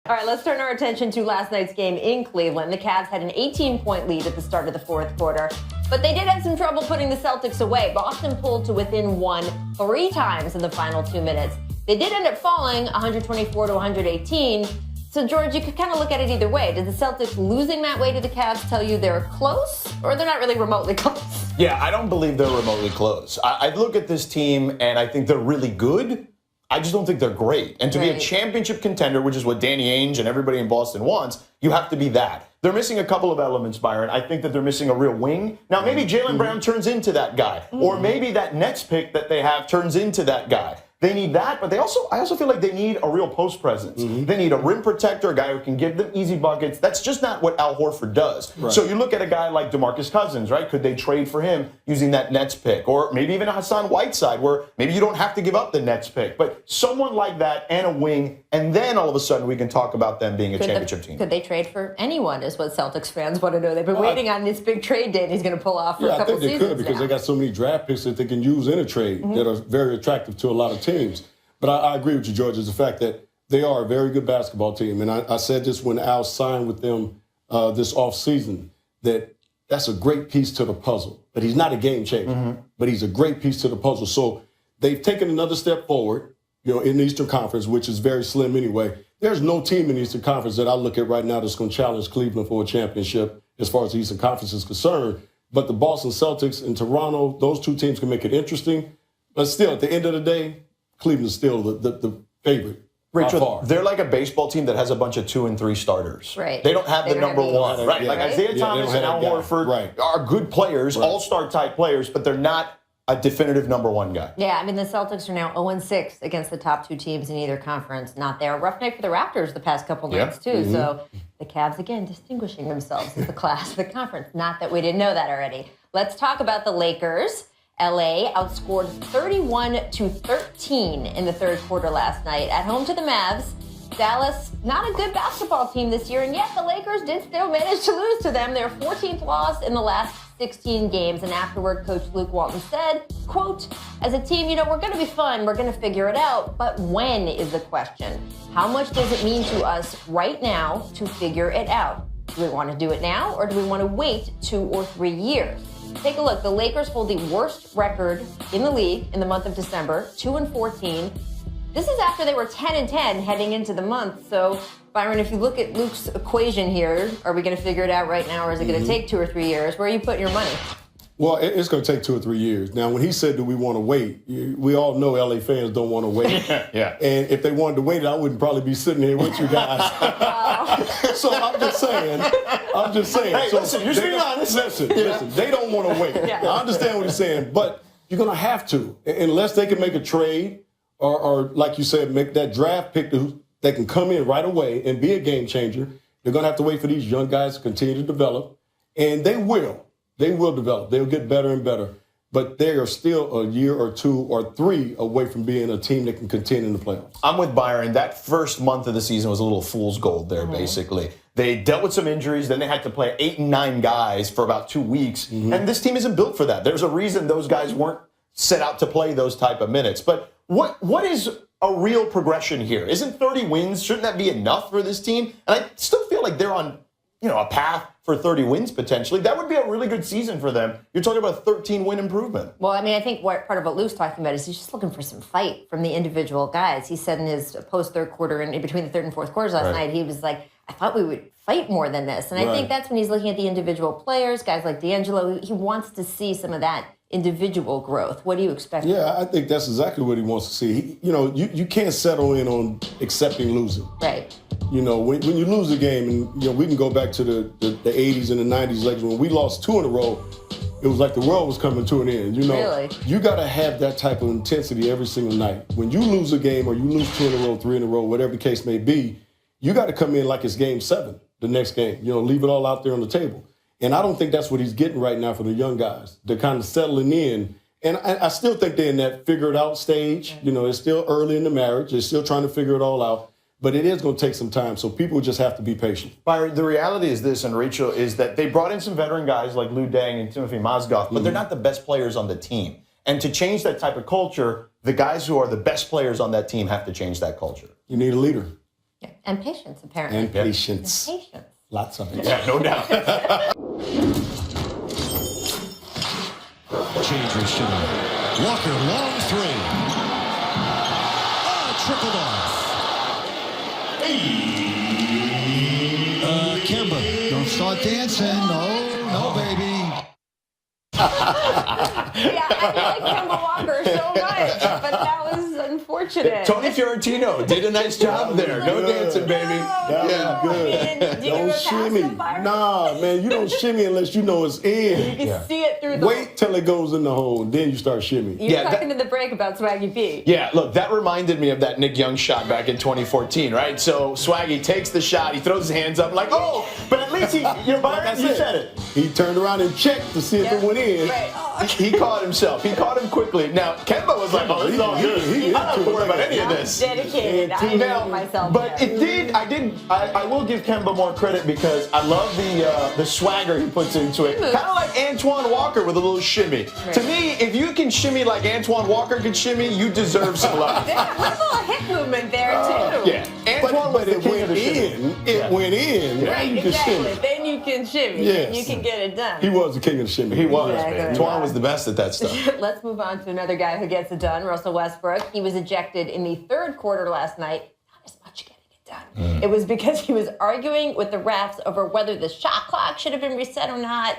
All right, let's turn our attention to last night's game in Cleveland. The Cavs had an 18-point lead at the start of the fourth quarter, but they did have some trouble putting the Celtics away. Boston pulled to within one 3 times in the final 2 minutes. They did end up falling 124 to 118. So, George, you could kind of look at it either way. Did the Celtics losing that way to the Cavs tell you they're close, or they're not really remotely close? Yeah, I don't believe they're remotely close. I look at this team, and I think they're really good. I just don't think they're great. And to be a championship contender, which is what Danny Ainge and everybody in Boston wants, you have to be that. They're missing a couple of elements, Byron. I think that they're missing a real wing. Now, maybe Jaylen Brown turns into that guy. Or maybe that Nets pick that they have turns into that guy. They need that, but I also feel like they need a real post presence. They need a rim protector, a guy who can give them easy buckets. That's just not what Al Horford does. Right. So you look at a guy like DeMarcus Cousins, right? Could they trade for him using that Nets pick? Or maybe even a Hassan Whiteside, where maybe you don't have to give up the Nets pick. But someone like that and a wing, and then all of a sudden we can talk about them being a championship team. Could they trade for anyone is what Celtics fans want to know. They've been waiting on this big trade date he's going to pull off for a couple seasons. I think they could because they got so many draft picks that they can use in a trade that are very attractive to a lot of teams. But I agree with you, George, is the fact that they are a very good basketball team. And I said this when Al signed with them this offseason, that's a great piece to the puzzle. But he's not a game changer, but he's a great piece to the puzzle. So they've taken another step forward, in the Eastern Conference, which is very slim anyway. There's no team in the Eastern Conference that I look at right now that's going to challenge Cleveland for a championship as far as the Eastern Conference is concerned. But the Boston Celtics and Toronto, those two teams can make it interesting. But still, at the end of the day, Cleveland's still the favorite. Rachel, they're like a baseball team that has a bunch of 2 and 3 starters. Right. They don't have the number one. Right. Yeah. Like Isaiah Thomas and Al Horford are good players, all-star type players, but they're not a definitive number one guy. Yeah, I mean, the Celtics are now 0-6 against the top 2 teams in either conference. Not there. Rough night for the Raptors the past couple nights, too. So the Cavs, again, distinguishing themselves as the class of the conference. Not that we didn't know that already. Let's talk about the Lakers. LA outscored 31-13 in the third quarter last night. At home to the Mavs, Dallas, not a good basketball team this year, and yet the Lakers did still manage to lose to them. Their 14th loss in the last 16 games. And afterward, Coach Luke Walton said, quote, as a team, we're going to be fun. We're going to figure it out. But when is the question? How much does it mean to us right now to figure it out? Do we want to do it now, or do we want to wait 2 or 3 years? Take a look. The Lakers hold the worst record in the league in the month of December, 2-14. This is after they were 10-10 heading into the month. So, Byron, if you look at Luke's equation here, are we going to figure it out right now, or is it going to take 2 or 3 years? Where are you putting your money? Well, it's going to take 2 or 3 years. Now, when he said, do we want to wait? We all know LA fans don't want to wait. Yeah. And if they wanted to wait, I wouldn't probably be sitting here with you guys. So I'm just saying. Hey, so listen, you're being honest. Listen, they don't want to wait. Yeah. I understand what he's saying, but you're going to have to. Unless they can make a trade or like you said, make that draft pick that can come in right away and be a game changer. They're going to have to wait for these young guys to continue to develop. And they will. They will develop. They'll get better and better. But they are still a year or 2 or 3 away from being a team that can contend in the playoffs. I'm with Byron. That first month of the season was a little fool's gold there, basically. They dealt with some injuries. Then they had to play 8 and 9 guys for about 2 weeks. And this team isn't built for that. There's a reason those guys weren't set out to play those type of minutes. But what is a real progression here? Isn't 30 wins, shouldn't that be enough for this team? And I still feel like they're on a path for 30 wins potentially. That would be a really good season for them. You're talking about a 13-win improvement. Well, I mean, I think part of what Lou's talking about is he's just looking for some fight from the individual guys. He said in his post-third quarter and in between the third and fourth quarters last night, he was like, I thought we would fight more than this. And I think that's when he's looking at the individual players, guys like D'Angelo. He wants to see some of that individual growth. What do you expect? Yeah, I think that's exactly what he wants to see. You can't settle in on accepting losing. Right. When you lose a game, and we can go back to the 80s and the 90s, like when we lost 2 in a row, it was like the world was coming to an end. Really? You got to have that type of intensity every single night. When you lose a game or you lose 2 in a row, 3 in a row, whatever the case may be, you got to come in like it's game 7, the next game. Leave it all out there on the table. And I don't think that's what he's getting right now for the young guys. They're kind of settling in. And I still think they're in that figure it out stage. It's still early in the marriage. They're still trying to figure it all out. But it is going to take some time, so people just have to be patient. Byron, the reality is this, and Rachel, is that they brought in some veteran guys like Lou Deng and Timothy Mozgov, but they're not the best players on the team. And to change that type of culture, the guys who are the best players on that team have to change that culture. You need a leader. Yeah. And patience, apparently. And patience. And patience. Lots of it. Yeah, no doubt. Change shimmy. Walker, long three. Trickled off. Kemba. Don't start dancing. No, baby. Yeah, I like Kemba Walker so much, but that was unfortunate. Tony Fiorentino did a nice job there. No dancing, baby. That was good. I mean, did you Don't go past shimmy. the fire? Nah, man, you don't shimmy unless you know it's in. You can see it through the. Wait till it goes in the hole, then you start shimmying. You were Yeah, talking to the break about Swaggy P. Yeah, look, that reminded me of that Nick Young shot back in 2014, right? So Swaggy takes the shot, he throws his hands up like, oh, but at least Byron, you said it. He turned around and checked to see if it went in. Right. Oh. He caught himself. He caught him quickly. Now, Kemba was like, oh, this is all good. I don't have to worry about any of this. Dedicated. I know myself. But I will give Kemba more credit because I love the swagger he puts into it. Kind of like Antoine Walker with a little shimmy. Right. To me, if you can shimmy like Antoine Walker can shimmy, you deserve some love. There's a little hip movement there, too. Yeah. Antoine was But the it king went of the shimmy. in. It went in. Now Right, you can exactly. shimmy. Then you can shimmy. Yes. You can get it done. He was the king of the shimmy. He was, Exactly. man. Antoine was the best at that stuff. Let's move on to another guy who gets it done, Russell Westbrook. He was ejected in the third quarter last night. Not as much getting it done. It was because he was arguing with the refs over whether the shot clock should have been reset or not.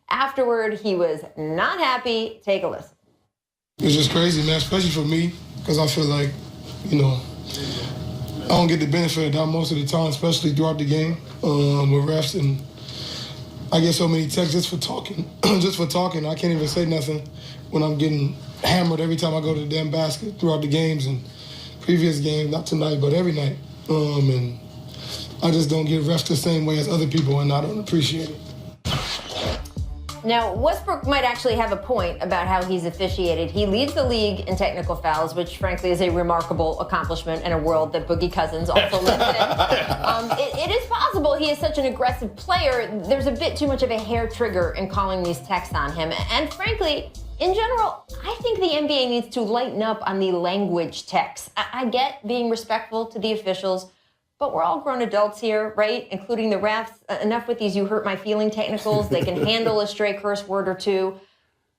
Afterward, he was not happy. Take a listen. It's just crazy, man, especially for me, because I feel like, I don't get the benefit of that most of the time, especially throughout the game with refs. And I get so many texts just for talking. I can't even say nothing when I'm getting hammered every time I go to the damn basket throughout the games and previous games, not tonight, but every night. And I just don't get refs the same way as other people, and I don't appreciate it. Now, Westbrook might actually have a point about how he's officiated. He leads the league in technical fouls, which frankly is a remarkable accomplishment in a world that Boogie Cousins also lives in. It is possible he is such an aggressive player. There's a bit too much of a hair trigger in calling these texts on him. And frankly, in general, I think the NBA needs to lighten up on the language texts. I get being respectful to the officials, but we're all grown adults here, right? Including the refs. Enough with these you hurt my feeling technicals. They can handle a stray curse word or two.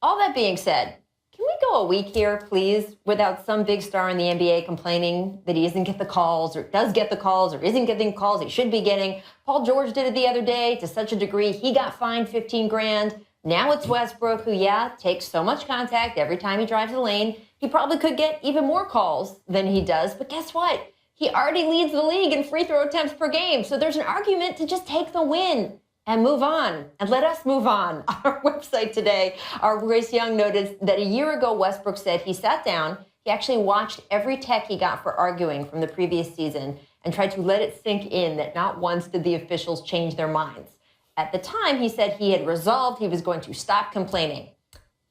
All that being said, can we go a week here, please, without some big star in the NBA complaining that he doesn't get the calls or does get the calls or isn't getting calls he should be getting? Paul George did it the other day to such a degree he got fined $15,000. Now it's Westbrook who, takes so much contact every time he drives the lane. He probably could get even more calls than he does, but guess what? He already leads the league in free throw attempts per game, so there's an argument to just take the win and move on. And let us move on. On our website today, our Royce Young noted that a year ago, Westbrook said he sat down, he actually watched every tech he got for arguing from the previous season and tried to let it sink in that not once did the officials change their minds. At the time, he said he had resolved he was going to stop complaining.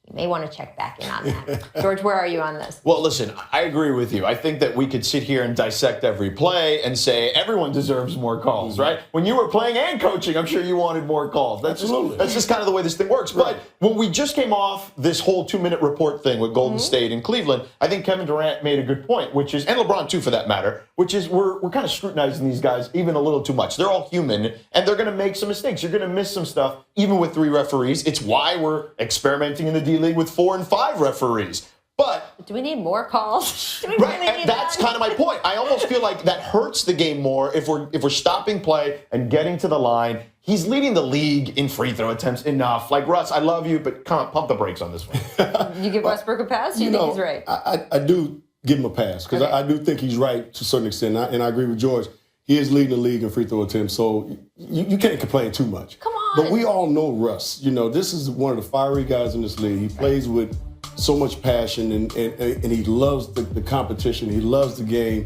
You may want to check back in on that. George, where are you on this? Well, listen, I agree with you. I think that we could sit here and dissect every play and say everyone deserves more calls, right? When you were playing and coaching, I'm sure you wanted more calls. That's just kind of the way this thing works. Right. But when we just came off this whole 2-minute report thing with Golden State and Cleveland, I think Kevin Durant made a good point, which is, and LeBron too for that matter, which is we're kind of scrutinizing these guys even a little too much. They're all human, and they're going to make some mistakes. You're going to miss some stuff, even with 3 referees. It's why we're experimenting in the D-League with 4 and 5 referees. But do we need more calls? Do we right, really need that's that? kind of my point. I almost feel like that hurts the game more if we're stopping play and getting to the line. He's leading the league in free throw attempts enough. Like, Russ, I love you, but come on, pump the brakes on this one. You give Westbrook a pass? You think he's right? I do give him a pass because Okay. I do think he's right to a certain extent, and I agree with George. He is leading the league in free throw attempts, so you can't complain too much. Come on. But we all know Russ. This is one of the fiery guys in this league. He plays with so much passion, and he loves the competition. He loves the game.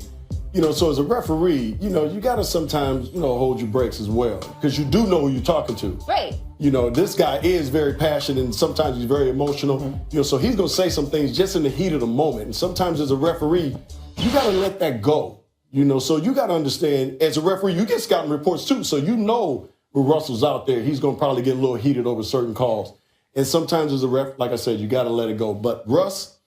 So as a referee, you got to sometimes, hold your brakes as well because you do know who you're talking to. Right. This guy is very passionate and sometimes he's very emotional. So he's going to say some things just in the heat of the moment. And sometimes as a referee, you got to let that go. So you got to understand, as a referee, you get scouting reports too. So when Russell's out there, he's going to probably get a little heated over certain calls. And sometimes as a ref, like I said, you got to let it go. But Russ,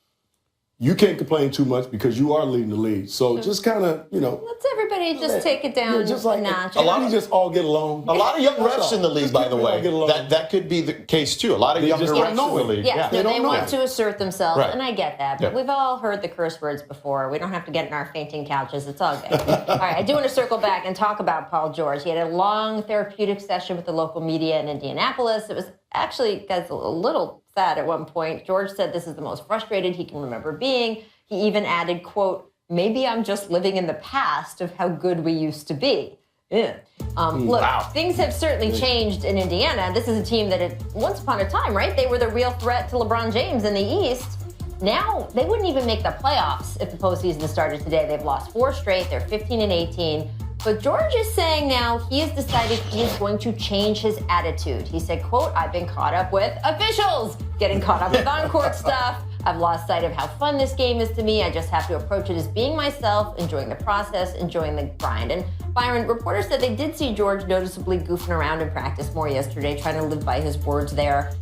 you can't complain too much because you are leading the league. So just kind of, Let's everybody just take it down just like a notch. a lot of just all get along. A lot of young That's refs all. in the league, Just by keep the me all way. get along. That could be the case too. A lot of younger just refs don't know in the it. league. Yes, They no, don't they know want it. to assert themselves, Right. and I get that. But Yeah. we've all heard the curse words before. We don't have to get in our fainting couches. It's all good. All right, I do want to circle back and talk about Paul George. He had a long therapeutic session with the local media in Indianapolis. It was actually, guys, a little sad at one point. George said this is the most frustrated he can remember being. He even added, quote, "Maybe I'm just living in the past of how good we used to be." Yeah. Look, Wow. things have certainly changed in Indiana. This is a team that once upon a time, right? They were the real threat to LeBron James in the East. Now, they wouldn't even make the playoffs if the postseason started today. They've lost 4 straight. They're 15 and 18. But George is saying now he has decided he is going to change his attitude. He said, quote, "I've been caught up with officials, getting caught up with on-court stuff. I've lost sight of how fun this game is to me. I just have to approach it as being myself, enjoying the process, enjoying the grind." And Byron, reporters said they did see George noticeably goofing around in practice more yesterday, trying to live by his words there.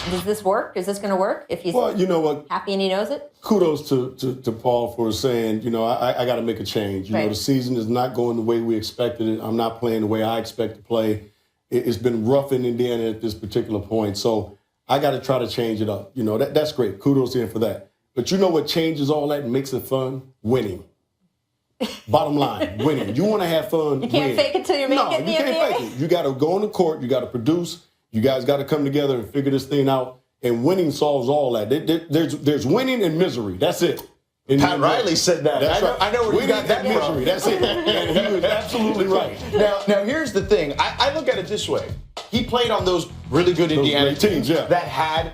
Does this work? Is this going to work if he's Well, you know what? happy and he knows it? Kudos to Paul for saying, I got to make a change. Right. The season is not going the way we expected it. I'm not playing the way I expect to play. It's been rough in Indiana at this particular point. So I got to try to change it up. That's great. Kudos to him for that. But you know what changes all that and makes it fun? Winning. Bottom line, winning. You want to have fun. You can't win. fake it till you make it in the you can't NBA. fake it. You got to go on the court. You got to produce. You guys got to come together and figure this thing out. And winning solves all that. There's winning and misery. That's it. Pat Riley said that. That's right. I know where you Winning got that and from. misery. That's it. And he was absolutely right. Now here's the thing. I look at it this way. He played on those really good Indiana great teams, yeah. that had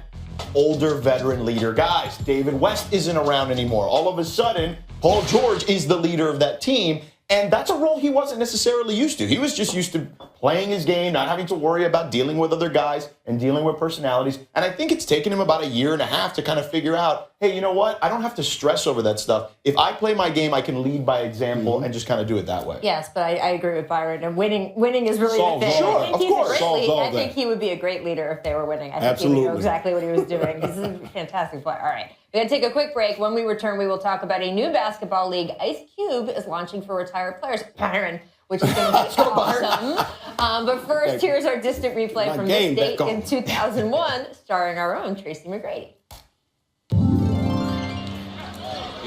older veteran leader guys. David West isn't around anymore. All of a sudden, Paul George is the leader of that team. And that's a role he wasn't necessarily used to. He was just used to playing his game, not having to worry about dealing with other guys and dealing with personalities. And I think it's taken him about a year and a half to kind of figure out, hey, you know what? I don't have to stress over that stuff. If I play my game, I can lead by example and just kind of do it that way. Yes, but I agree with Byron. And winning is really Solves the thing. all I think that. he's Of course. a great Solves leader. all I think that. he would be a great leader if they were winning. I think he would Absolutely. know exactly what he was doing. He's a fantastic player. All right. We're going to take a quick break. When we return, we will talk about a new basketball league. Ice Cube is launching for retired players. Byron, which is going to be awesome. But first, here's our distant replay My from this game date back on. in 2001, starring our own Tracy McGrady.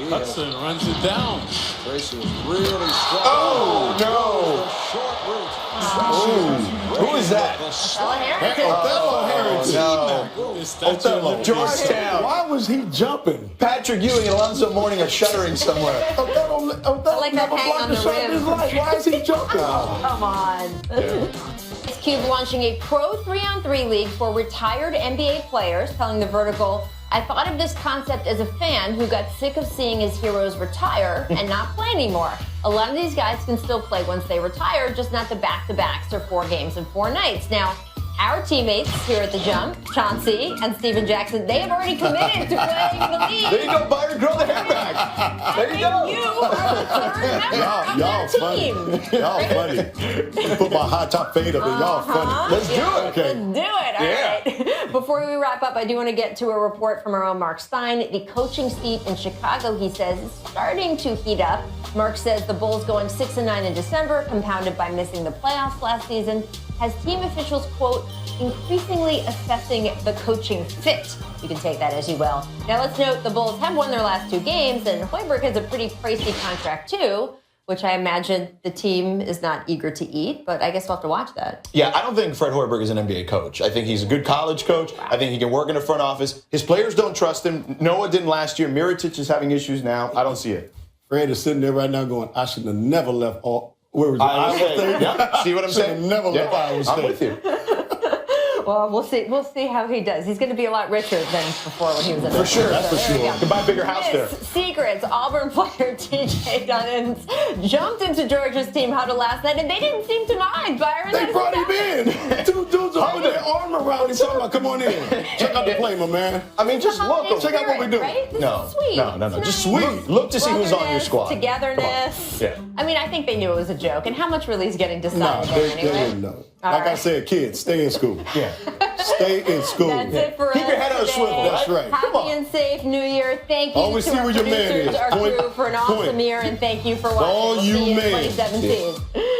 Hudson runs it down. Tracy was really strong. Oh, no. Who is that? Stella Harrington. Othello Harrington. No. This statue Othello, of Georgetown. Why was he jumping? Patrick Ewing and Alonzo Mourning are shuddering somewhere. Othello like that never hang blocked on a the shot in rim. his life. Why is he jumping? Come on. Ice Cube launching a pro 3-on-3 league for retired NBA players, telling The Vertical, "I thought of this concept as a fan who got sick of seeing his heroes retire and not play anymore. A lot of these guys can still play once they retire, just not the back-to-backs or 4 games in 4 nights." Now, our teammates here at The Jump, Chauncey and Steven Jackson, they have already committed to playing in the league. There you go, Byron. Grow the hair back. There you go. You are the third member of Y'all that funny. team. Y'all funny. Put my high top fade up there. Y'all funny. Let's do it. Okay. Let's do it. All Yeah. right. Before we wrap up, I do want to get to a report from our own Mark Stein. The coaching seat in Chicago, he says, is starting to heat up. Mark says the Bulls going 6-9 in December, compounded by missing the playoffs last season, has team officials, quote, increasingly assessing the coaching fit. You can take that as you will. Now let's note the Bulls have won their last 2 games, and Hoiberg has a pretty pricey contract too, which I imagine the team is not eager to eat, but I guess we'll have to watch that. Yeah, I don't think Fred Hoiberg is an NBA coach. I think he's a good college coach. I think he can work in the front office. His players don't trust him. Noah didn't last year. Mirotic is having issues now. I don't see it. Fred is sitting there right now going, I should have never left where was it? Iowa State. Yeah, see what I'm Should saying? have never left Iowa State. I'm with you. Well, we'll see. We'll see how he does. He's going to be a lot richer than before when he was in For sure. That's for There we sure. go. Can buy a bigger house there. Secrets. Auburn player TJ Dunnins jumped into Georgia's team huddle last night, and they didn't seem to mind. Byron, They brought him in. 2 dudes are putting their arm around him, talking about, come on in. Check out the play, my man. I mean, just look. Check out what we do. Right? This No, is sweet. no. It's Just nice. look to see who's on your Togetherness, squad. Togetherness. Come on. Yeah. I mean, I think they knew it was a joke. And how much really is getting No, decided they there anyway? didn't know. All Like I right. said, kids, stay in school. Yeah. Stay in school. That's it for Keep us your head on a today. swivel, That's right. Happy Come on. and safe New Year. Thank you Always to see our where your man producers, is. our Point. crew for an awesome Point. year, and thank you for watching. All We'll you see you in men. 2017.